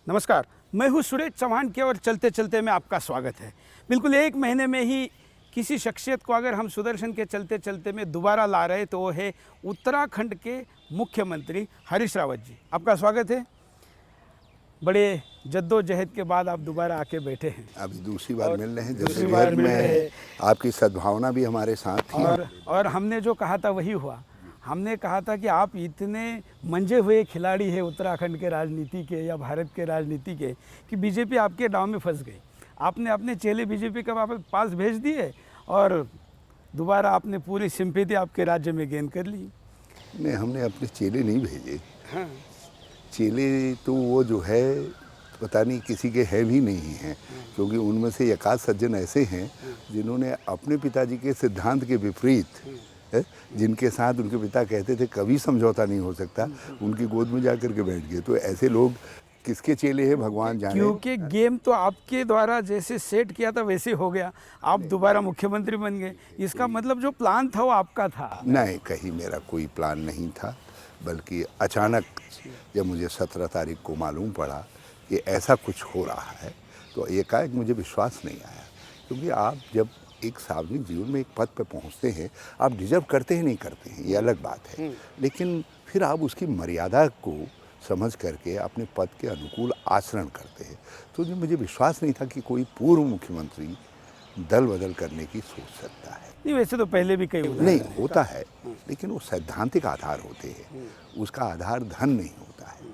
नमस्कार, मैं हूँ सुरेश चौहान के और चलते चलते में आपका स्वागत है। बिल्कुल एक महीने में ही किसी शख्सियत को अगर हम सुदर्शन के चलते चलते में दोबारा ला रहे तो वो है उत्तराखंड के मुख्यमंत्री हरीश रावत जी। आपका स्वागत है। बड़े जद्दोजहद के बाद आप दोबारा आके बैठे हैं। अभी दूसरी बार मिल रहे हैं। जद्दोजहद में आपकी सद्भावना भी हमारे साथ थी और हमने जो कहा था वही हुआ। हमने कहा था कि आप इतने मंजे हुए खिलाड़ी हैं उत्तराखंड के राजनीति के या भारत के राजनीति के कि बीजेपी आपके दांव में फंस गई। आपने अपने चेले बीजेपी के पास भेज दिए और दोबारा आपने पूरी सिंपैथी आपके राज्य में गेन कर ली। नहीं, हमने अपने चेले नहीं भेजे। हाँ। चेले तो वो जो है पता नहीं किसी के हैं भी नहीं हैं, क्योंकि उनमें से एकाध सज्जन ऐसे हैं जिन्होंने अपने पिताजी के सिद्धांत के विपरीत जिनके साथ उनके पिता कहते थे कभी समझौता नहीं हो सकता, उनकी गोद में जाकर के बैठ गए। तो ऐसे लोग किसके चेले हैं भगवान जाने। क्योंकि गेम तो आपके द्वारा जैसे सेट किया था वैसे हो गया, आप दोबारा मुख्यमंत्री बन गए। इसका मतलब जो प्लान था वो आपका था? नहीं, कहीं मेरा कोई प्लान नहीं था, बल्कि अचानक जब मुझे 17 तारीख को मालूम पड़ा कि ऐसा कुछ हो रहा है तो एकाएक मुझे विश्वास नहीं आया। क्योंकि आप जब एक सार्वजनिक जीवन में एक पद पर पहुंचते हैं, आप डिजर्व करते हैं नहीं करते हैं ये अलग बात है, लेकिन फिर आप उसकी मर्यादा को समझ करके अपने पद के अनुकूल आचरण करते हैं। तो मुझे विश्वास नहीं था कि कोई पूर्व मुख्यमंत्री दल बदल करने की सोच सकता है। नहीं, वैसे तो पहले भी कई नहीं होता है, लेकिन वो सैद्धांतिक आधार होते हैं। उसका आधार धन नहीं होता है,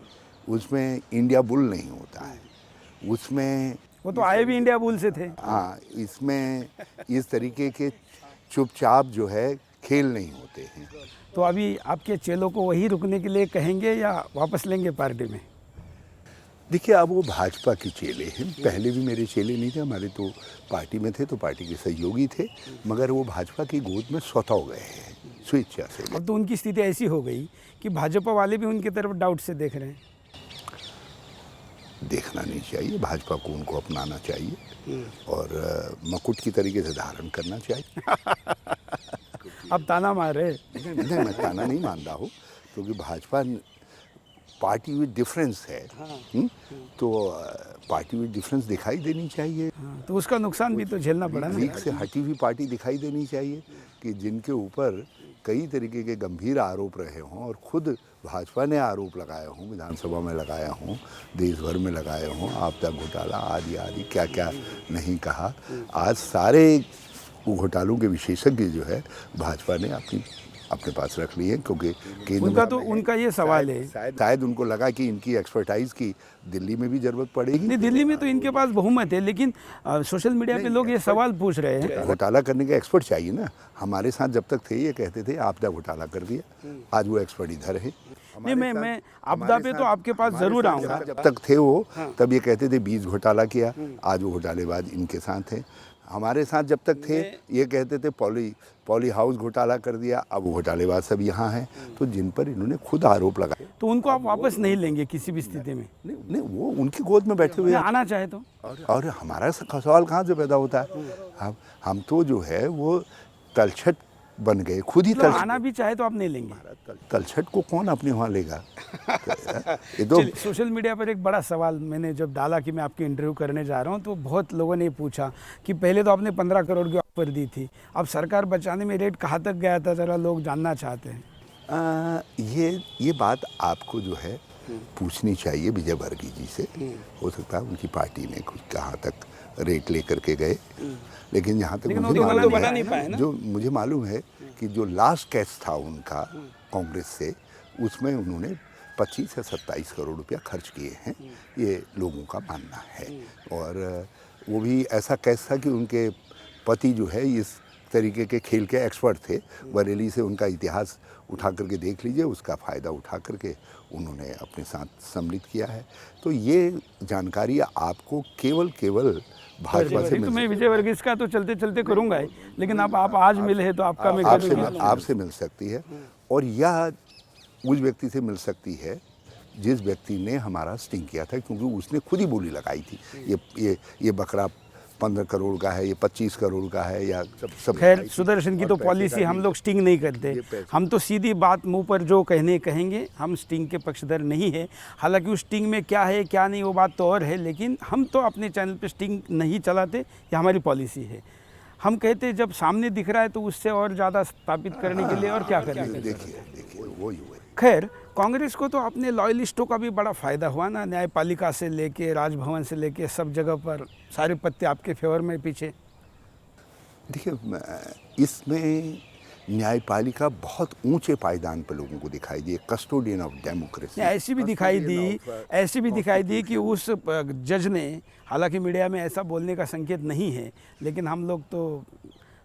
उसमें इंडिया बुल नहीं होता है, उसमें वो तो आए भी इंडिया बुल से थे। हाँ, इसमें इस तरीके के चुपचाप जो है खेल नहीं होते हैं। तो अभी आपके चेलों को वही रुकने के लिए कहेंगे या वापस लेंगे पार्टी में? देखिए, अब वो भाजपा के चेले हैं। पहले भी मेरे चेले नहीं थे, हमारे तो पार्टी में थे, तो पार्टी के सहयोगी थे, मगर वो भाजपा की गोद में स्वतः हो गए हैं स्वेच्छा से। अब तो उनकी स्थिति ऐसी हो गई कि भाजपा वाले भी उनकी तरफ डाउट से देख रहे हैं। देखना नहीं चाहिए, भाजपा को उनको अपनाना चाहिए और मकुट की तरीके से धारण करना चाहिए। अब ताना मार रहे? नहीं, मैं ताना नहीं मान रहा हूँ, क्योंकि भाजपा पार्टी विद डिफरेंस है। तो पार्टी विद डिफरेंस दिखाई देनी चाहिए। तो उसका नुकसान भी तो झेलना पड़ा ना। लीग से हटी हुई पार्टी दिखाई देनी चाहिए कि जिनके ऊपर कई तरीके के गंभीर आरोप रहे हों और खुद भाजपा ने आरोप लगाए हों, विधानसभा में लगाया हों, देश भर में लगाए हों, आपदा घोटाला आदि आदि क्या क्या नहीं कहा। आज सारे घोटालों के विशेषज्ञ जो है भाजपा ने अपने पास रख लिए हैं, क्योंकि उनका ये सवाल है, शायद उनको लगा कि इनकी एक्सपर्टाइज की दिल्ली में भी जरूरत पड़ेगी। नहीं, दिल्ली में तो इनके पास बहुमत है, लेकिन सोशल मीडिया पे लोग ये सवाल पूछ रहे हैं। घोटाला करने के एक्सपर्ट चाहिए ना। हमारे साथ जब तक थे ये कहते थे आपदा घोटाला कर दिया, आज वो एक्सपर्ट इधर है। नहीं, मैं आपदा पे तो आपके पास जरूर आऊँगा। जब तक थे वो तब ये कहते थे बीज घोटाला किया, आज वो घोटालेबाज इनके साथ हैं। हमारे साथ जब तक थे ये कहते थे पॉली हाउस घोटाला कर दिया, अब वो घोटालेबाज सब यहाँ हैं। तो जिन पर इन्होंने खुद आरोप लगाए, तो उनको आप वापस नहीं लेंगे किसी भी स्थिति में? नहीं, वो उनकी गोद में बैठे हुए हैं। आना चाहे तो। और हमारा सवाल कहाँ से पैदा होता है? हम तो जो है वो तलछट बन गए, खुद ही तलछट। आना भी चाहे तो आप नहीं लेंगे? तलछट को कौन अपने वहाँ लेगा? ये तो सोशल मीडिया पर एक बड़ा सवाल मैंने जब डाला कि मैं आपकी इंटरव्यू करने जा रहा हूँ, तो बहुत लोगों ने पूछा कि पहले तो आपने 15 करोड़ की ऑफर दी थी, अब सरकार बचाने में रेट कहाँ तक गया था, ज़रा लोग जानना चाहते हैं। ये बात आपको जो है पूछनी चाहिए विजय वर्गीय जी से। हो सकता है उनकी पार्टी ने कुछ कहाँ तक रेट लेकर के गए, लेकिन जहाँ तक मुझे मालूम है कि जो लास्ट केस था उनका कांग्रेस से, उसमें उन्होंने 25 या 27 करोड़ रुपया खर्च किए हैं, ये लोगों का मानना है। और वो भी ऐसा केस था कि उनके पति जो है इस तरीके के खेल के एक्सपर्ट थे। बरेली से उनका इतिहास उठा करके देख लीजिए, उसका फ़ायदा उठा करके उन्होंने अपने साथ सम्मिलित किया है। तो ये जानकारी आपको केवल भाजपा से तो मैं विजय वर्गीय का तो चलते चलते करूंगा ही, लेकिन आप आज मिले हैं तो आपका मैं आपसे मिल सकती है, और यह उस व्यक्ति से मिल सकती है जिस व्यक्ति ने हमारा स्टिंग किया था, क्योंकि उसने खुद ही बोली लगाई थी ये बकरा 15 करोड़ का है, ये 25 करोड़ का है, या सब खैर सुदर्शन की और तो पैसे पॉलिसी का हम भी- लोग स्टिंग नहीं करते, ये पैसे- हम तो सीधी बात मुंह पर जो कहेंगे, हम स्टिंग के पक्षधर नहीं है। हालांकि उस स्टिंग में क्या है क्या नहीं वो बात तो और है, लेकिन हम तो अपने चैनल पे स्टिंग नहीं चलाते, ये हमारी पॉलिसी है। हम कहते जब सामने दिख रहा है तो उससे और ज़्यादा स्थापित करने के लिए और क्या करना है। देखिए वही खैर कांग्रेस को तो अपने लॉयलिस्टों का भी बड़ा फ़ायदा हुआ ना, न्यायपालिका से लेके राजभवन से लेके सब जगह पर सारे पत्ते आपके फेवर में पीछे। देखिए इसमें न्यायपालिका बहुत ऊंचे पायदान पर लोगों को दिखाई दी, कस्टोडियन ऑफ डेमोक्रेसी। ऐसी भी दिखाई दी कि उस जज ने, हालांकि मीडिया में ऐसा बोलने का संकेत नहीं है, लेकिन हम लोग तो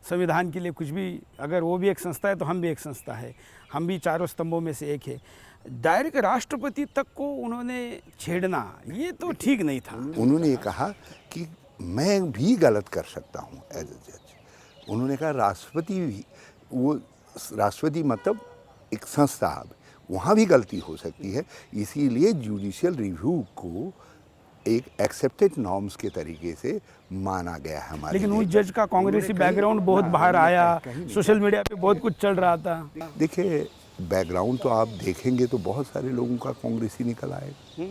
संविधान के लिए कुछ भी, अगर वो भी एक संस्था है तो हम भी एक संस्था है, हम भी चारों स्तंभों में से एक है। डायरेक्ट राष्ट्रपति तक को उन्होंने छेड़ना, ये तो ठीक नहीं था। उन्होंने ये कहा कि मैं भी गलत कर सकता हूँ एज ए जज। उन्होंने कहा राष्ट्रपति भी, वो राष्ट्रपति मतलब एक संस्था, वहाँ भी गलती हो सकती है, इसीलिए जुडिशियल रिव्यू को एक एक्सेप्टेड नॉर्म्स के तरीके से माना गया है हमारे। लेकिन उस जज का कांग्रेसी बैकग्राउंड बहुत बाहर आया, सोशल मीडिया पे बहुत कुछ चल रहा था। देखिए बैकग्राउंड तो आप देखेंगे तो बहुत सारे लोगों का कांग्रेसी निकल आएगा,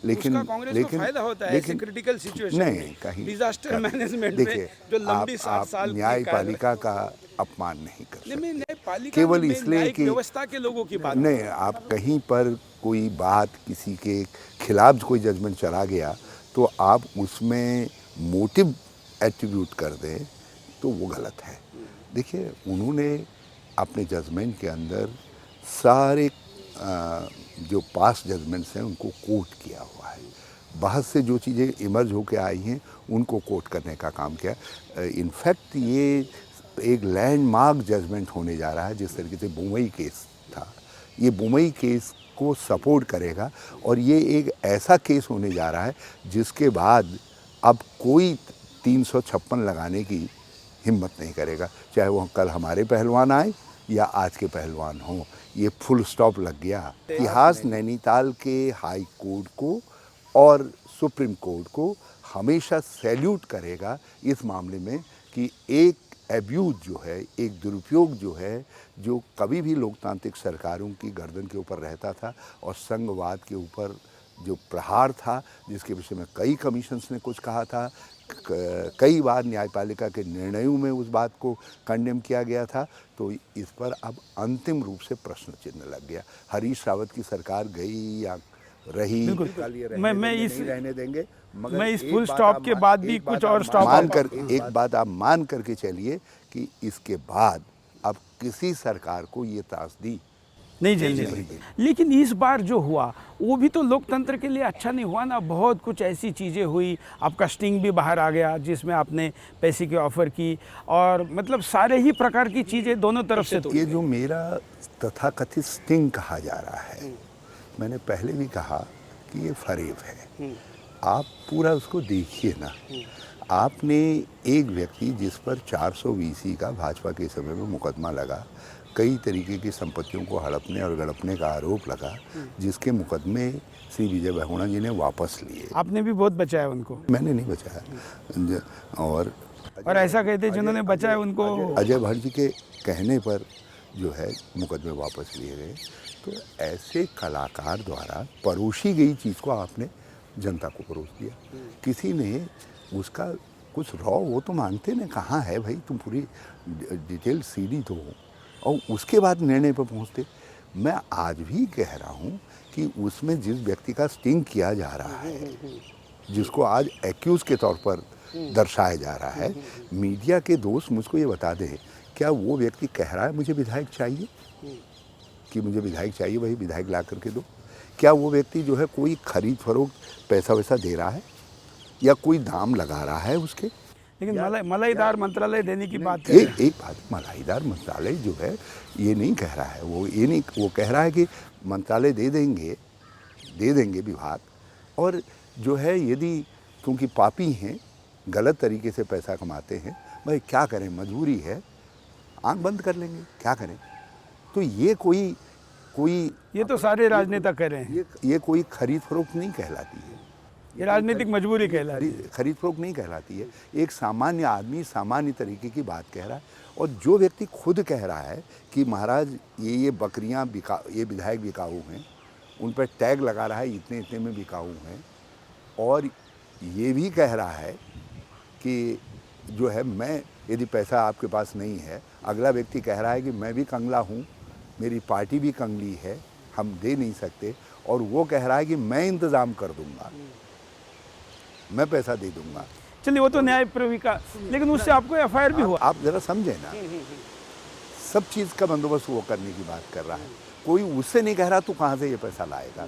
लेकिन उसका कांग्रेस को फायदा होता है ऐसे क्रिटिकल सिचुएशन नहीं में, कहीं डिजास्टर मैनेजमेंट में जो लंबी 7 साल की न्यायपालिका का अपमान नहीं कर सकते। नहीं, न्यायपालिका केवल में इसलिए न्यायिक कि व्यवस्था के लोगों की बात नहीं, आप कहीं पर कोई बात किसी के खिलाफ कोई जजमेंट चला गया तो आप उसमें मोटिव एट्रीब्यूट कर दें तो वो गलत है। देखिए उन्होंने अपने जजमेंट के अंदर सारे जो पास जजमेंट्स हैं उनको कोट किया हुआ है, बाहर से जो चीज़ें इमर्ज होकर आई हैं उनको कोट करने का काम किया। इनफैक्ट ये एक लैंडमार्क जजमेंट होने जा रहा है, जिस तरीके से बुमई केस था, ये बुमई केस को सपोर्ट करेगा और ये एक ऐसा केस होने जा रहा है जिसके बाद अब कोई 356 लगाने की हिम्मत नहीं करेगा, चाहे वो कल हमारे पहलवान आए या आज के पहलवान हों, ये फुल स्टॉप लग गया। इतिहास नैनीताल के हाई कोर्ट को और सुप्रीम कोर्ट को हमेशा सैल्यूट करेगा इस मामले में कि एक एब्यूज जो है, एक दुरुपयोग जो है, जो कभी भी लोकतांत्रिक सरकारों की गर्दन के ऊपर रहता था और संघवाद के ऊपर जो प्रहार था, जिसके विषय में कई कमीशंस ने कुछ कहा था, कई बार न्यायपालिका के निर्णयों में उस बात को कंडेम किया गया था, तो इस पर अब अंतिम रूप से प्रश्न चिन्ह लग गया। हरीश रावत की सरकार गई या रही, रहने देंगे, मगर मैं इस फुल स्टॉप के बाद भी कुछ और स्टॉप एक बात आप मान करके चलिए कि इसके बाद अब किसी सरकार को ये त्रासदी नहीं झेलनी पड़ी। लेकिन इस बार जो हुआ वो भी तो लोकतंत्र के लिए अच्छा नहीं हुआ ना। बहुत कुछ ऐसी चीज़ें हुई, आपका स्टिंग भी बाहर आ गया जिसमें आपने पैसे की ऑफ़र की, और मतलब सारे ही प्रकार की चीज़ें दोनों तरफ से। तो ये जो मेरा तथाकथित स्टिंग कहा जा रहा है, मैंने पहले भी कहा कि ये फरेब है, आप पूरा उसको देखिए ना। आपने एक व्यक्ति जिस पर 400 VC का भाजपा के समय में मुकदमा लगा, कई तरीके की संपत्तियों को हड़पने और गड़पने का आरोप लगा, जिसके मुकदमे श्री विजय बहुगुणा जी ने वापस लिए। आपने भी बहुत बचाया उनको। मैंने नहीं बचाया, और ऐसा कहते जिन्होंने बचाया उनको अजय भट्ट जी के कहने पर जो है मुकदमे वापस लिए गए। तो ऐसे कलाकार द्वारा परोसी गई चीज़ को आपने जनता को परोस दिया। किसी ने उसका कुछ रॉ वो तो मानते ने कहाँ है भाई, तुम पूरी डिटेल CD दो और उसके बाद निर्णय पर पहुँचते। मैं आज भी कह रहा हूँ कि उसमें जिस व्यक्ति का स्टिंग किया जा रहा है, जिसको आज एक्यूज़ के तौर पर दर्शाया जा रहा है, मीडिया के दोस्त मुझको ये बता दें, क्या वो व्यक्ति कह रहा है मुझे विधायक चाहिए, कि मुझे विधायक चाहिए, वही विधायक ला करके दो? क्या वो व्यक्ति जो है कोई खरीद फरोख्त पैसा वैसा दे रहा है या कोई दाम लगा रहा है उसके? लेकिन मलाईदार मंत्रालय देने की बात है। एक बात, मलाईदार मंत्रालय जो है ये नहीं कह रहा है, वो कह रहा है कि मंत्रालय दे देंगे विभाग, और जो है यदि क्योंकि पापी हैं, गलत तरीके से पैसा कमाते हैं, भाई क्या करें, मजबूरी है, आंख बंद कर लेंगे, क्या करें। तो ये कोई ये तो सारे राजनेता कह रहे हैं, ये कोई खरीद फरोख्त नहीं कहलाती है। ये राजनीतिक मजबूरी कहलाती है। खरीद फरोख्त नहीं कहलाती है। एक सामान्य आदमी सामान्य तरीके की बात कह रहा है, और जो व्यक्ति खुद कह रहा है कि महाराज ये बकरियां ये विधायक बिकाऊ हैं, उन पर टैग लगा रहा है इतने इतने में बिकाऊ हैं, और ये भी कह रहा है कि जो है मैं यदि पैसा आपके पास नहीं है, अगला व्यक्ति कह रहा है कि मैं भी कंगला हूँ, मेरी पार्टी भी कंगली है, हम दे नहीं सकते, और वो कह रहा है कि मैं इंतज़ाम कर दूंगा, मैं पैसा दे दूंगा। चलिए वो तो न्याय प्रविका, लेकिन उससे आपको एफआईआर भी हुआ। आप जरा समझे ना, सब चीज़ का बंदोबस्त वो करने की बात कर रहा है। कोई उससे नहीं कह रहा तू कहाँ से ये पैसा लाएगा,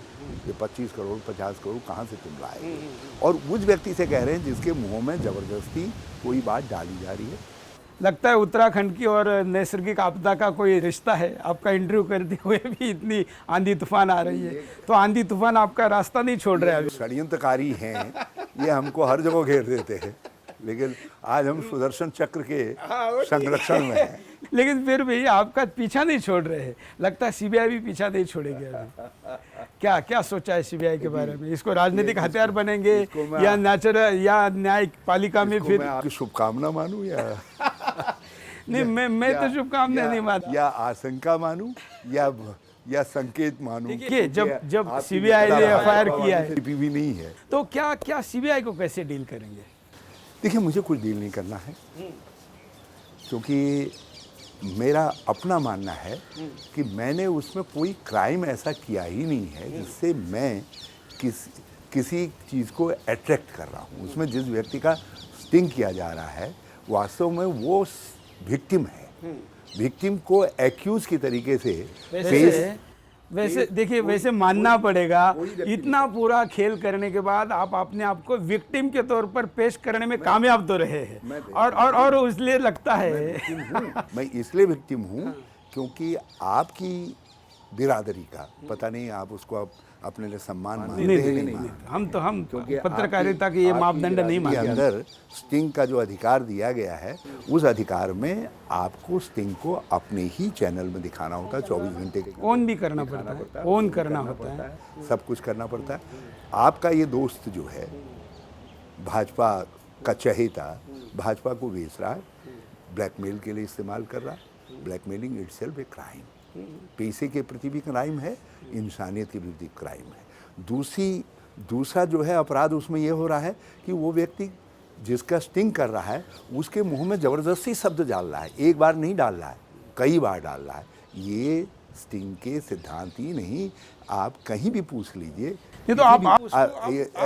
ये 25 करोड़ 50 करोड़ कहाँ से तुम लाएगे, और उस व्यक्ति से कह रहे हैं जिसके मुंह में ज़बरदस्ती कोई बात डाली जा रही है। लगता है उत्तराखंड की और नैसर्गिक आपदा का कोई रिश्ता है। आपका इंटरव्यू करते हुए भी इतनी आंधी तूफान आ रही है, तो आंधी तूफान आपका रास्ता नहीं छोड़ रहा है अभी। षड्यंत्रकारी हैं, ये हमको हर जगह घेर देते हैं, लेकिन आज हम सुदर्शन चक्र के संरक्षण में हैं। लेकिन फिर भी आपका पीछा नहीं छोड़ रहे हैं। लगता है सीबीआई भी पीछा नहीं छोड़ेगी अभी। क्या क्या सोचा है सीबीआई के बारे में? इसको राजनीतिक हथियार बनेंगे या नेचुरल या न्यायपालिका में फिर? मैं आपकी शुभकामना मानूं या नहीं, मैं तो शुभकामना नहीं मानता, या आशंका मानूं या संकेत मानूं। देखिए जब सीबीआई ने एफआईआर किया है भी नहीं है, तो क्या सीबीआई को कैसे डील करेंगे? देखिए मुझे कुछ डील नहीं करना है, क्योंकि मेरा अपना मानना है कि मैंने उसमें कोई क्राइम ऐसा किया ही नहीं है जिससे मैं किसी चीज़ को अट्रैक्ट कर रहा हूँ। उसमें जिस व्यक्ति का स्टिंग किया जा रहा है वास्तव में वो विक्टिम है। विक्टिम को एक्यूज की तरीके से वैसे देखिए, वैसे मानना पड़ेगा इतना पूरा खेल करने के बाद आप अपने आप को विक्टिम के तौर पर पेश करने में कामयाब तो रहे हैं, और इसलिए लगता है मैं इसलिए विक्टिम हूँ क्योंकि आपकी बिरादरी का पता नहीं आप उसको अपने लिए सम्मान मानते हैं नहीं मानते। हम पत्रकारिता के ये मापदंड नहीं मानते। अंदर स्टिंग का जो अधिकार दिया गया है, उस अधिकार में आपको स्टिंग को अपने ही चैनल में दिखाना होता है, 24 घंटे के ऑन भी करना पड़ता है, ऑन करना होता है, सब कुछ करना पड़ता है। आपका ये दोस्त जो है भाजपा का चहेता भाजपा को बेच रहा है, ब्लैकमेल के लिए इस्तेमाल कर रहा है। ब्लैकमेलिंग इटसेल्फ ए क्राइम, पैसे के प्रति भी क्राइम है, इंसानियत के प्रति क्राइम है। दूसरा जो है अपराध उसमें ये हो रहा है कि वो व्यक्ति जिसका स्टिंग कर रहा है उसके मुंह में ज़बरदस्ती शब्द डाल रहा है, एक बार नहीं डाल रहा है, कई बार डाल रहा है। ये स्टिंग के सिद्धांत ही नहीं, आप कहीं भी पूछ लीजिए, ये तो आप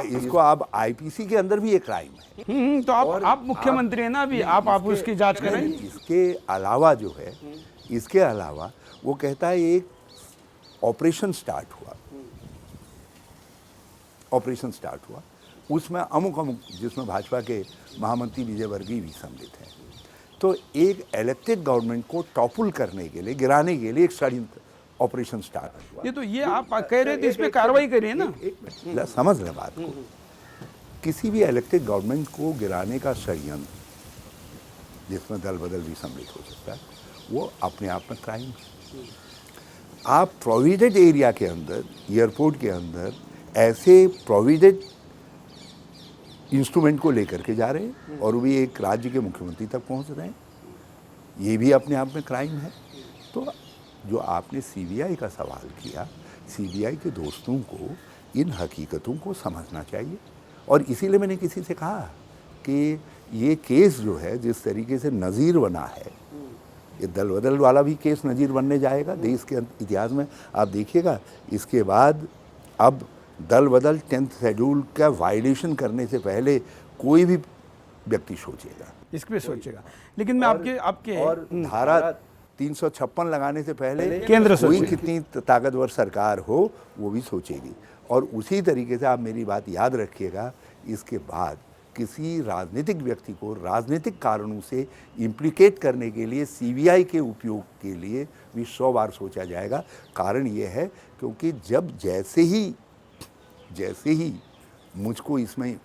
इसको आप आईपीसी के अंदर भी एक क्राइम है। तो आप मुख्यमंत्री हैं ना अभी, आप उसकी जांच करें। इसके अलावा जो है, इसके अलावा वो कहता है एक ऑपरेशन स्टार्ट हुआ, उसमें अमुक जिसमें भाजपा के महामंत्री विजय वर्गीय भी सम्मिलित हैं। तो एक इलेक्टेड गवर्नमेंट को टॉपल करने के लिए, गिराने के लिए एक षड्यंत्र ऑपरेशन स्टार्ट हुआ। ये आप कह रहे थे, इस पे कार्रवाई करिए ना। समझ लें बात को, किसी भी इलेक्टेड गवर्नमेंट को गिराने का षड्यंत्र जिसमें दल बदल भी सम्मिलित हो सकता है, वो अपने आप में क्राइम है। आप प्रोविडेड एरिया के अंदर, एयरपोर्ट के अंदर ऐसे प्रोविडेड इंस्ट्रूमेंट को लेकर के जा रहे हैं और भी एक राज्य के मुख्यमंत्री तक पहुंच रहे हैं, ये भी अपने आप में क्राइम है। तो जो आपने सीबीआई का सवाल किया, सीबीआई के दोस्तों को इन हकीकतों को समझना चाहिए। और इसीलिए मैंने किसी से कहा कि ये केस जो है जिस तरीके से नज़ीर बना है, ये दल बदल वाला भी केस नज़ीर बनने जाएगा देश के इतिहास में। आप देखिएगा, इसके बाद अब दल बदल 10th शेड्यूल का वायलेशन करने से पहले कोई भी व्यक्ति सोचेगा, इस पे सोचेगा। लेकिन मैं आपके और धारा 356 लगाने से पहले केंद्र कोई कितनी ताकतवर सरकार हो वो भी सोचेगी। और उसी तरीके से आप मेरी बात याद रखिएगा, इसके बाद किसी राजनीतिक व्यक्ति को राजनीतिक कारणों से इम्प्लीकेट करने के लिए सीबीआई के उपयोग के लिए भी 100 बार सोचा जाएगा। कारण ये है क्योंकि जैसे ही मुझको इसमें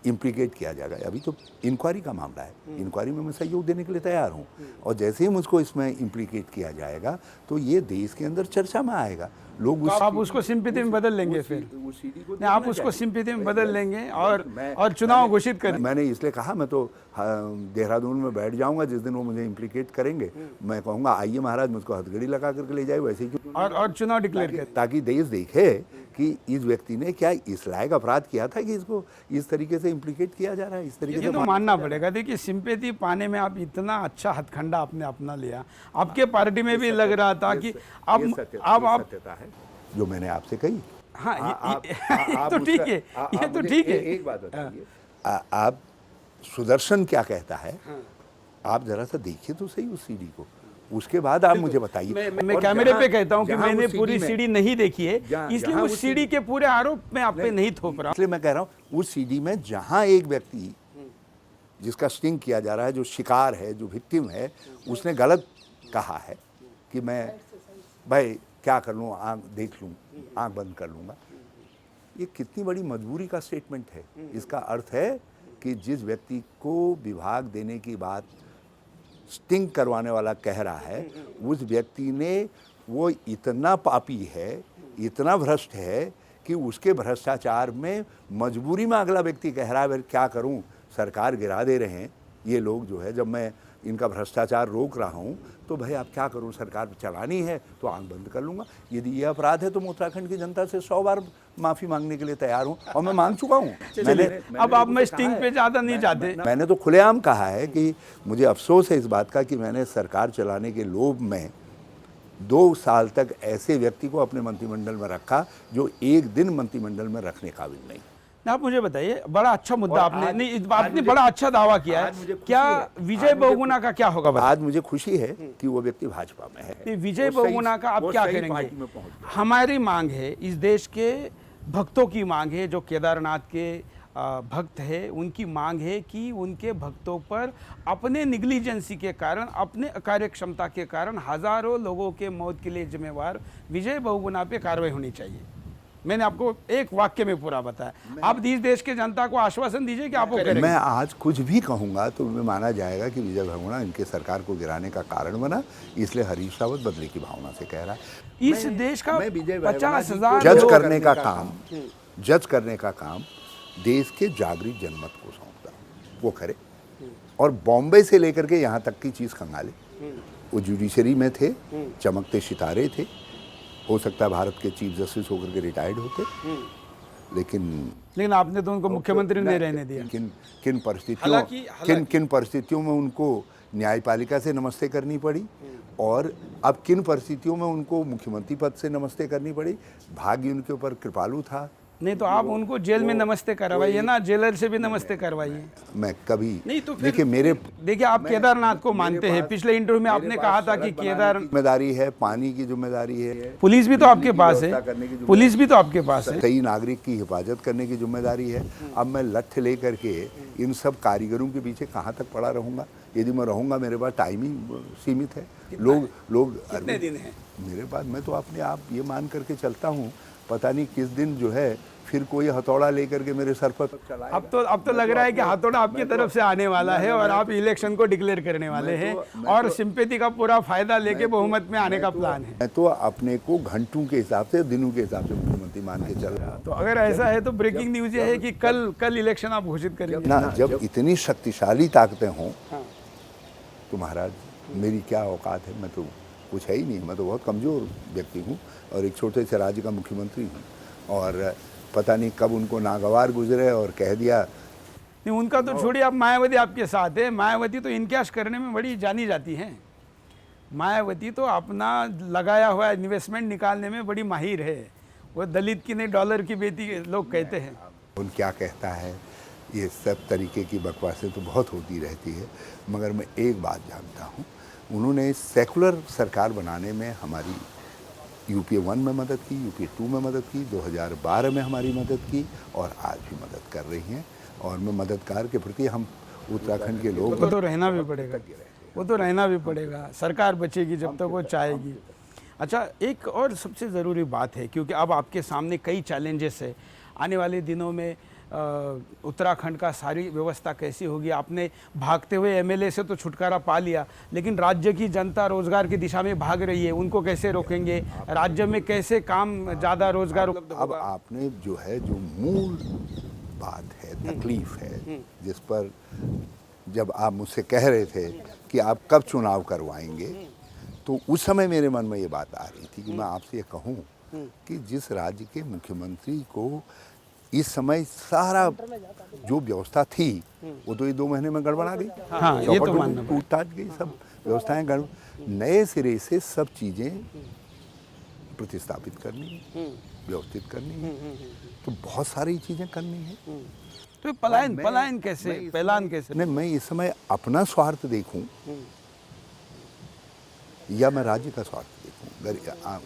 इम्प्लीकेट किया जाएगा, अभी तो इंक्वायरी का मामला है, इंक्वायरी में मैं सहयोग देने के लिए तैयार हूँ, और जैसे ही मुझको इसमें इम्प्लीकेट किया जाएगा तो ये देश के अंदर चर्चा में आएगा लोग तो आप उसको सिंपैथी में बदल लेंगे फिर? उस सीडी को नहीं, आप उसको सिंपैथी में बदल लेंगे और मैं चुनाव घोषित करें। मैंने इसलिए कहा मैं तो देहरादून में बैठ जाऊंगा जिस दिन वो मुझे इम्प्लीकेट करेंगे, मैं कहूंगा आइए महाराज मुझको हथकड़ी लगा करके ले जाए, वैसे ही क्यों, और चुनाव डिक्लेयर करें, ताकि देश देखे कि इस व्यक्ति ने क्या इस लायक अपराध किया था कि इसको इस तरीके से इम्प्लीकेट किया जा रहा है, इस तरीके ये से तो मानना पड़ेगा। देखिए, सिंपैथी पाने में आप इतना अच्छा हथकंडा आपने अपना लिया, आपके पार्टी में भी लग रहा था कि आप सत्यता है जो मैंने आपसे कही। हाँ, ये तो ठीक है, ये तो ठीक है। एक बात बताइए, आप सुदर्शन क्या कहता है, आप जरा सा देखिए तो सही उस सीडी को, उसके बाद आप मुझे बताइए। मैं कैमरे पे कहता हूँ कि मैंने पूरी सीडी नहीं देखी है, इसलिए उस सीडी के पूरे आरोप मैं आप पे नहीं थोप रहा। इसलिए मैं कह रहा हूँ उस सीडी में जहाँ एक व्यक्ति जिसका स्टिंग किया जा रहा है, जो शिकार है, जो विक्टिम है, उसने गलत कहा है कि मैं भाई क्या कर लूँ, आँख देख लूँ, आँख बंद कर लूँगा, ये कितनी बड़ी मजबूरी का स्टेटमेंट है। इसका अर्थ है कि जिस व्यक्ति को विभाग देने की बात स्टिंग करवाने वाला कह रहा है, उस व्यक्ति ने वो इतना पापी है, इतना भ्रष्ट है कि उसके भ्रष्टाचार में मजबूरी में अगला व्यक्ति कह रहा है भाई क्या करूं, सरकार गिरा दे रहे हैं ये लोग जो है, जब मैं इनका भ्रष्टाचार रोक रहा हूं तो भाई आप क्या करूं, सरकार चलानी है तो आंख बंद कर लूँगा। यदि ये अपराध है तो मैं उत्तराखंड की जनता से 100 बार माफ़ी मांगने के लिए तैयार हूं और मैं मांग चुका हूं। मैंने अब आप मैं स्टिंग पे ज़्यादा नहीं जाते। मैंने तो खुलेआम कहा है कि मुझे अफसोस है इस बात का कि मैंने सरकार चलाने के लोभ में 2 साल तक ऐसे व्यक्ति को अपने मंत्रिमंडल में रखा जो एक दिन मंत्रिमंडल में रखने काबिल नहीं। आप मुझे बताइए, बड़ा अच्छा मुद्दा आपने बड़ा अच्छा दावा किया है, क्या विजय बहुगुणा का क्या होगा? आज मुझे खुशी है कि वो व्यक्ति भाजपा में है। विजय बहुगुणा का आप क्या करेंगे? हमारी मांग है, इस देश के भक्तों की मांग है, जो केदारनाथ के भक्त है, उनकी मांग है कि उनके भक्तों पर अपने निग्लिजेंसी के कारण, अपने कार्यक्षमता के कारण हजारों लोगों के मौत के लिए जिम्मेवार विजय बहुगुणा पे कार्रवाई होनी चाहिए। मैंने आपको एक वाक्य में पूरा बताया। आप इस देश के जनता को आश्वासन दीजिए कि आप वो करेंगे। मैं आज कुछ भी कहूंगा तो मैं माना जाएगा कि विजय बहुगुणा इनके सरकार को गिराने का कारण बना, इसलिए हरीश रावत बदले की भावना से कह रहा है। इस देश का 50,000 जज करने का काम देश के जागृत जनमत को सौंपता, वो करे और बॉम्बे से लेकर के यहाँ तक की चीज़ खंगाले। वो जुडिशरी में थे, चमकते सितारे थे, हो सकता है भारत के चीफ जस्टिस होकर के रिटायर्ड होते, लेकिन आपने तो उनको मुख्यमंत्री नहीं रहने दिया। किन परिस्थितियों में उनको न्यायपालिका से नमस्ते करनी पड़ी और अब किन परिस्थितियों में उनको मुख्यमंत्री पद से नमस्ते करनी पड़ी। भाग्य उनके ऊपर कृपालु था। नहीं तो आप उनको जेल में नमस्ते करवाइए ना, जेलर से भी नमस्ते करवाइए। मैं कभी नहीं तो देखिए आप केदारनाथ को मानते हैं, पिछले इंटरव्यू में आपने कहा था कि केदार जिम्मेदारी है, पानी की जिम्मेदारी है, पुलिस भी तो आपके पास है, पुलिस भी तो आपके पास है, कई नागरिक की हिफाजत करने की जिम्मेदारी है। अब मैं लठ लेकर के इन सब कारीगरों के पीछे कहाँ तक पड़ा रहूँगा? यदि मैं रहूँगा, मेरे पास टाइम ही सीमित है। लोग कितने दिन है मेरे पास? मैं तो अपने आप ये मान करके चलता हूँ, पता नहीं किस दिन जो है फिर कोई हथौड़ा लेकर के मेरे सर पर चलाएगा। अब तो लग रहा है कि हथौड़ा आपकी तरफ से आने वाला है और आप इलेक्शन को डिक्लेयर करने वाले हैं और सिंपैथी का पूरा फायदा लेके बहुमत में आने का प्लान है। मैं तो अपने को घंटों के हिसाब से, दिनों के हिसाब से मुख्यमंत्री मान के चल रहा। तो अगर ऐसा है तो ब्रेकिंग न्यूज ये है कि कल इलेक्शन आप घोषित करेंगे ना। जब इतनी शक्तिशाली ताकतें हों तो महाराज मेरी क्या औकात है? मैं तो कुछ है ही नहीं, मैं तो बहुत कमज़ोर व्यक्ति हूँ और एक छोटे से राज्य का मुख्यमंत्री हूँ और पता नहीं कब उनको नागवार गुजरे और कह दिया। नहीं, उनका तो छोड़िए, आप मायावती आपके साथ है। मायावती तो इनकैश करने में बड़ी जानी जाती है। मायावती तो अपना लगाया हुआ इन्वेस्टमेंट निकालने में बड़ी माहिर है। वो दलित की नहीं डॉलर की बेटी लोग कहते हैं। उन क्या कहता है, ये सब तरीके की बकवासें तो बहुत होती रहती है, मगर मैं एक बात जानता हूँ, उन्होंने सेकुलर सरकार बनाने में हमारी यूपीए 1 में मदद की, यूपीए 2 में मदद की, 2012 में हमारी मदद की और आज भी मदद कर रही हैं। और मैं मददगार के प्रति हम उत्तराखंड के लोग वो तो रहना भी पड़ेगा, वो तो रहना भी पड़ेगा। सरकार बचेगी जब तक वो चाहेगी। अच्छा, एक और सबसे ज़रूरी बात है, क्योंकि अब आपके सामने कई चैलेंजेस है। आने वाले दिनों में उत्तराखंड का सारी व्यवस्था कैसी होगी? आपने भागते हुए एमएलए से तो छुटकारा पा लिया, लेकिन राज्य की जनता रोजगार की दिशा में भाग रही है, उनको कैसे रोकेंगे? राज्य में कैसे काम ज़्यादा रोजगार उपलब्ध अब होगा? आपने जो है, जो मूल बात है, तकलीफ है, जिस पर जब आप मुझसे कह रहे थे कि आप कब चुनाव करवाएंगे, तो उस समय मेरे मन में ये बात आ रही थी कि मैं आपसे ये कहूं कि जिस राज्य के मुख्यमंत्री को इस समय सारा जो व्यवस्था थी वो तो ये 2 महीने में गड़बड़ा गई। हाँ, ये तो मानना टूट टाट गई, सब व्यवस्थाएं गड़ नए सिरे से सब चीज़ें प्रतिस्थापित करनी है, व्यवस्थित करनी है, तो बहुत सारी चीज़ें करनी है। तो पलायन कैसे? नहीं, मैं इस समय अपना स्वार्थ देखूं या मैं राज्य का स्वार्थ देखूं,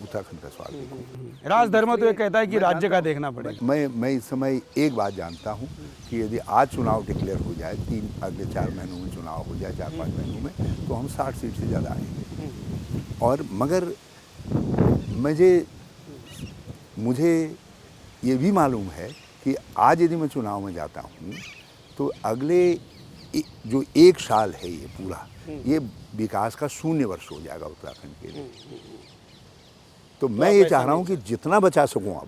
उत्तराखंड का स्वार्थ देखूं। राजधर्म तो ये कहता है कि राज्य का देखना पड़ेगा। मैं इस समय एक बात जानता हूं कि यदि आज चुनाव डिक्लेयर हो जाए, अगले 4 महीनों में चुनाव हो जाए, 4-5 महीनों में, तो हम 60 सीट से ज़्यादा आएंगे। और मगर मुझे ये भी मालूम है कि आज यदि मैं चुनाव में जाता हूँ तो अगले जो 1 साल है ये पूरा, ये विकास का 0 वर्ष हो जाएगा उत्तराखंड के लिए। तो मैं ये चाह रहा हूँ कि जितना बचा सकूँ, अब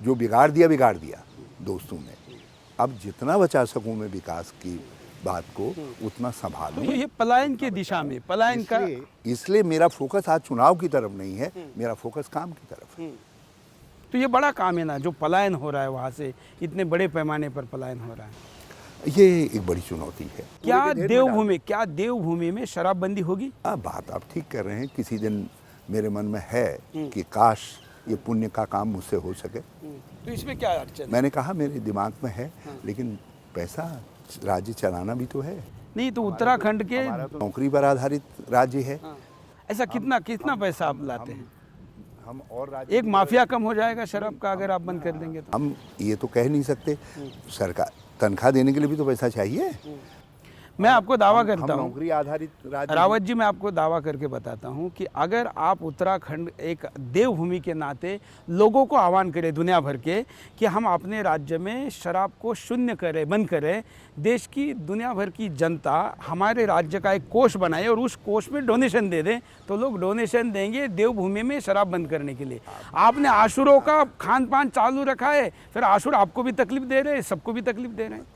जो बिगाड़ दिया दोस्तों ने, अब जितना बचा सकूँ मैं विकास की बात को उतना संभालूं। तो ये पलायन की दिशा में पलायन का, इसलिए मेरा फोकस आज चुनाव की तरफ नहीं है, मेरा फोकस काम की तरफ है। तो ये बड़ा काम है ना, जो पलायन हो रहा है वहाँ से, इतने बड़े पैमाने पर पलायन हो रहा है, ये एक बड़ी चुनौती है। क्या देवभूमि में शराबबंदी होगी? बात आप ठीक कर रहे हैं। किसी दिन मेरे मन में है कि काश ये पुण्य का काम मुझसे हो सके। तो इसमें क्या अड़चन? मैंने कहा मेरे दिमाग में है, लेकिन पैसा राज्य चलाना भी तो है। नहीं, तो उत्तराखंड के नौकरी पर आधारित राज्य है। ऐसा कितना पैसा आप लाते हैं? हम और एक माफिया कम हो जाएगा शराब का अगर आप बंद कर देंगे तो? हम ये तो कह नहीं सकते, सरकार तनख्वाह देने के लिए भी तो पैसा चाहिए। मैं आपको दावा करता हूँ, नौकरी आधारित राज्य, रावत जी, मैं आपको दावा करके बताता हूँ कि अगर आप उत्तराखंड एक देवभूमि के नाते लोगों को आह्वान करें दुनिया भर के कि हम अपने राज्य में शराब को शून्य करें, बंद करें, देश की दुनिया भर की जनता हमारे राज्य का एक कोष बनाए और उस कोष में डोनेशन दे दें, तो लोग डोनेशन देंगे देवभूमि में शराब बंद करने के लिए। आपने आशुरों का खान पान चालू रखा है, फिर आशुर आपको भी तकलीफ दे रहे हैं, सबको भी तकलीफ दे रहे हैं।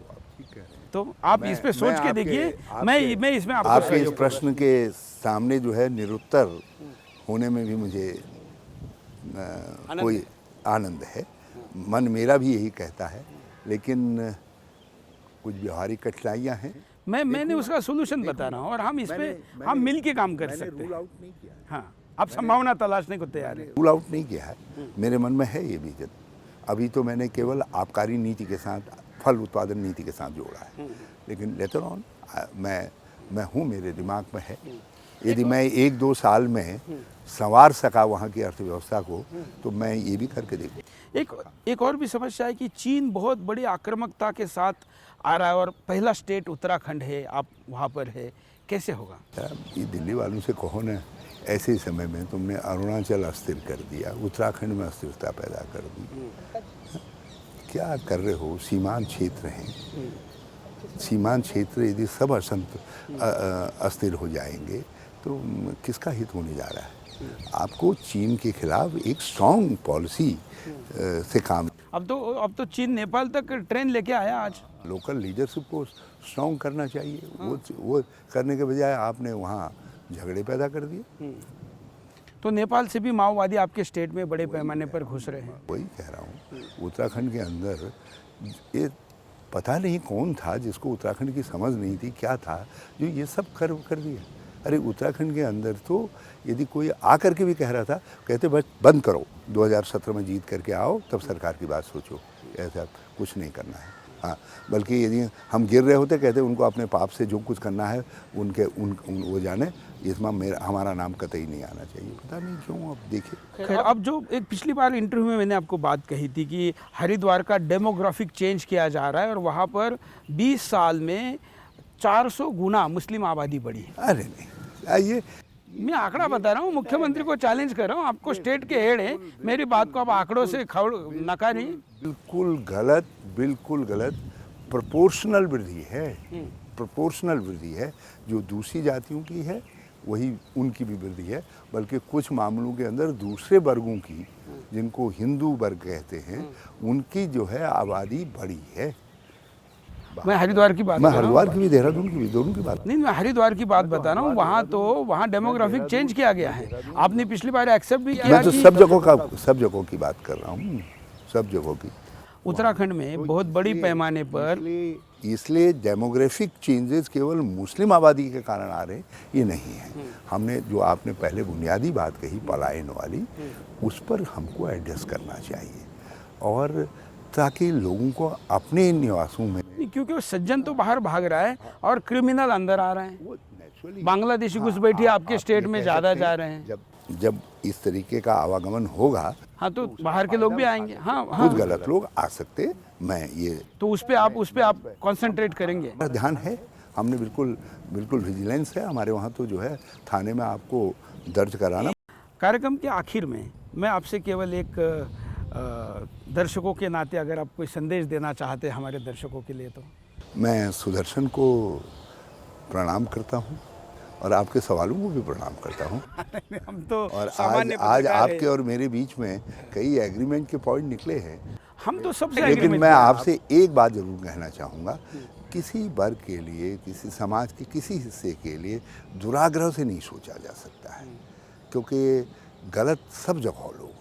तो आप इस पे सोच के देखिए। मैं इसमें आपके इस प्रश्न के सामने जो है निरुत्तर होने में भी मुझे कोई आनंद है। मन मेरा भी यही कहता है, लेकिन कुछ व्यवहारिक कठिनाइयाँ हैं। मैंने उसका सोल्यूशन बता रहा हूँ और हम इस पे हम मिल के काम कर सकते हैं। रूल आउट नहीं किया। हाँ, आप संभावना तलाशने को तैयार है। रूल आउट नहीं किया है, मेरे मन में है ये भी। अभी तो मैंने केवल आबकारी नीति के साथ, फल उत्पादन नीति के साथ जोड़ा है, लेकिन लेटर ऑन मैं हूँ, मेरे दिमाग में है। यदि मैं 1-2 साल में संवार सका वहाँ की अर्थव्यवस्था को, तो मैं ये भी करके देखूँ। एक और भी समस्या है कि चीन बहुत बड़ी आक्रामकता के साथ आ रहा है और पहला स्टेट उत्तराखंड है, आप वहाँ पर है, कैसे होगा? ये दिल्ली वालों से कहो ना, ऐसे ही समय में तुमने अरुणाचल अस्थिर कर दिया, उत्तराखंड में अस्थिरता पैदा कर दी। क्या कर रहे हो? सीमांत क्षेत्र हैं, सीमांत क्षेत्र यदि सब अस्थिर हो जाएंगे तो किसका हित होने जा रहा है? आपको चीन के खिलाफ एक स्ट्रॉन्ग पॉलिसी से काम। अब तो चीन नेपाल तक ट्रेन लेके आया आज। लोकल लीडरशिप को स्ट्रॉन्ग करना चाहिए। वो करने के बजाय आपने वहाँ झगड़े पैदा कर दिए। तो नेपाल से भी माओवादी आपके स्टेट में बड़े पैमाने पर घुस रहे हैं। वही कह रहा हूँ, उत्तराखंड के अंदर ये पता नहीं कौन था जिसको उत्तराखंड की समझ नहीं थी, क्या था जो ये सब कर दिया। अरे उत्तराखंड के अंदर तो यदि कोई आकर के भी कह रहा था, कहते बस बंद करो, 2017 में जीत करके आओ तब सरकार की बात सोचो, ऐसा कुछ नहीं करना है। हाँ, बल्कि यदि हम गिर रहे होते, कहते उनको अपने पाप से जो कुछ करना है वो जाने, इसमें हमारा नाम कतई नहीं आना चाहिए। पता नहीं क्यों। अब देखिए, खैर, अब जो एक पिछली बार इंटरव्यू में मैंने आपको बात कही थी कि हरिद्वार का डेमोग्राफिक चेंज किया जा रहा है और वहाँ पर 20 साल में 400 गुना मुस्लिम आबादी बढ़ी। अरे नहीं, आइए, मैं आंकड़ा बता रहा हूँ, मुख्यमंत्री को चैलेंज कर रहा हूँ, आपको स्टेट के हेड है, मेरी बात को आप आंकड़ों से नकारिए। बिल्कुल गलत बिल्कुल गलत। प्रोपोर्शनल वृद्धि है, प्रोपोर्शनल वृद्धि है। जो दूसरी जातियों की है वही उनकी भी वृद्धि है, बल्कि कुछ मामलों के अंदर दूसरे वर्गों की, जिनको हिंदू वर्ग कहते हैं, उनकी जो है आबादी बढ़ी है। मैं हरिद्वार की बात मैं कर रहा हूँ। हरिद्वार की भी, देहरादून की भी, दोनों की बात। नहीं, मैं हरिद्वार की बात बता रहा हूँ। वहाँ डेमोग्राफिक चेंज किया गया है। आपने पिछली बार एक्सेप्ट भी किया मैं तो कि सब जगहों की बात कर रहा हूँ, सब जगहों की। उत्तराखंड में बहुत बड़ी पैमाने पर इसलिए डेमोग्राफिक चेंजेस केवल मुस्लिम आबादी के कारण आ रहे हैं, ये नहीं है। हमने जो आपने पहले बुनियादी बात कही पलायन वाली, उस पर हमको एडजस्ट करना चाहिए, और ताकि लोगों को अपने निवासों में, क्योंकि वो सज्जन तो बाहर भाग रहा है और क्रिमिनल अंदर आ रहे हैं। बांग्लादेशी घुसपैठी आपके स्टेट में ज़्यादा जा रहे हैं। जब इस तरीके का आवागमन होगा, हाँ, तो बाहर के लोग भी आएंगे। हाँ, कुछ गलत लोग आ सकते, मैं ये तो उस पे आप कंसंट्रेट करेंगे। ध्यान है, हमने बिल्कुल विजिलेंस है हमारे वहाँ। तो जो है थाने में आपको दर्ज कराना। कार्यक्रम के आखिर में मैं आपसे केवल एक दर्शकों के नाते अगर आप कोई संदेश देना चाहते हैं हमारे दर्शकों के लिए, तो मैं सुदर्शन को प्रणाम करता हूँ और आपके सवालों को भी प्रणाम करता हूँ। हम तो और पत्रकार आज हैं। आपके और मेरे बीच में कई एग्रीमेंट के पॉइंट निकले हैं। हम तो सबसे लेकिन मैं आपसे एक बात जरूर कहना चाहूँगा, किसी वर्ग के लिए, किसी समाज के किसी हिस्से के लिए दुराग्रह से नहीं सोचा जा सकता है, क्योंकि गलत सब जगह लोग हैं।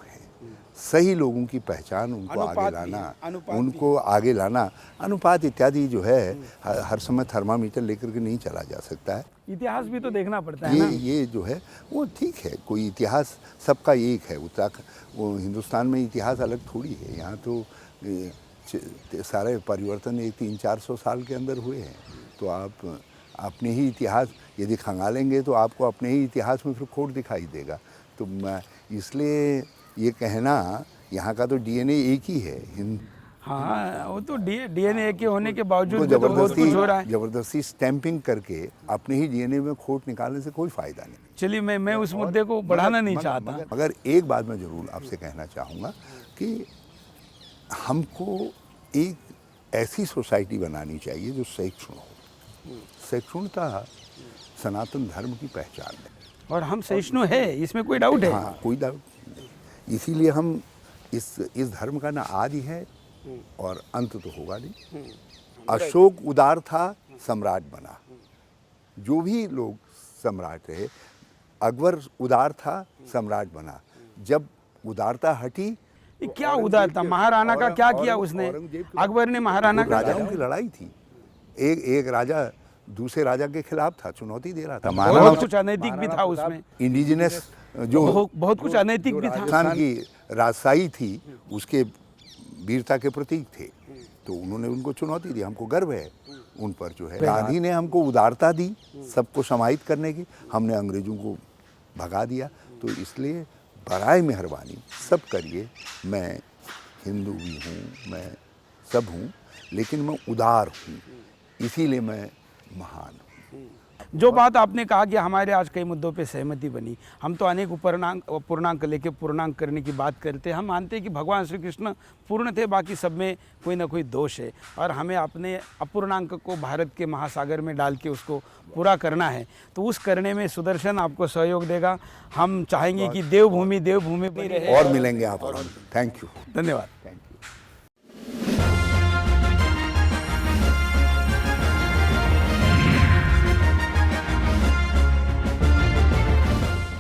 सही लोगों की पहचान, उनको आगे लाना, अनुपात इत्यादि जो है हर समय थर्मामीटर लेकर के नहीं चला जा सकता है। इतिहास भी तो देखना पड़ता है ना। ये जो है वो ठीक है, कोई इतिहास सबका एक है। वो हिंदुस्तान में इतिहास अलग थोड़ी है। यहाँ तो सारे परिवर्तन 300-400 साल के अंदर हुए हैं। तो आप अपने ही इतिहास यदि खंगालेंगे तो आपको अपने ही इतिहास में फिर खोट दिखाई देगा। तो मैं इसलिए ये कहना, यहाँ का तो डीएनए एक ही है। हाँ, वो तो डीएनए के होने के बावजूद भी तो बहुत कुछ हो रहा है। जबरदस्ती स्टैंपिंग करके अपने ही डीएनए में खोट निकालने से कोई फायदा नहीं। चलिए, मैं उस मुद्दे को बढ़ाना नहीं चाहता। मगर एक बात मैं जरूर आपसे कहना चाहूँगा कि हमको एक ऐसी सोसाइटी बनानी चाहिए जो सहिष्णु हो। सहिष्णुता सनातन धर्म की पहचान है, और हम सहिष्णु है, इसमें कोई डाउट है? हाँ, कोई डाउट नहीं। इसीलिए हम इस धर्म का ना आदि है और अंत तो होगा नहीं। अशोक उदार था, सम्राट बना। जो भी लोग सम्राट रहे, अकबर उदार था, सम्राट बना। जब उदारता हटी, क्या उदारता? महाराणा का क्या किया उसने? अकबर ने महाराणा का, राजाओं की लड़ाई थी। एक राजा दूसरे राजा के खिलाफ था, चुनौती दे रहा था। बहुत कुछ अनैतिक भी था उसमें। इंडिजिनस जो बहुत कुछ अनैतिक भी था। राजस्थान की राजशाही थी, उसके वीरता के प्रतीक थे। तो उन्होंने उनको चुनौती दी। हमको गर्व है उन पर जो है। गांधी ने हमको उदारता दी सबको समाहित करने की, हमने अंग्रेजों को भगा दिया। तो इसलिए बराए मेहरबानी सब करिए। मैं हिंदू भी हूँ, मैं सब हूँ, लेकिन मैं उदार हूँ, इसीलिए मैं महान हूँ। जो बात आपने कहा कि हमारे आज कई मुद्दों पे सहमति बनी। हम तो अनेक पूर्णांक लेके पूर्णांक करने की बात करते हैं। हम मानते हैं कि भगवान श्री कृष्ण पूर्ण थे, बाकी सब में कोई ना कोई दोष है, और हमें अपने अपूर्णांक को भारत के महासागर में डाल के उसको पूरा करना है। तो उस करने में सुदर्शन आपको सहयोग देगा। हम चाहेंगे कि देवभूमि भी रहे। और मिलेंगे आप और हम। थैंक यू, धन्यवाद।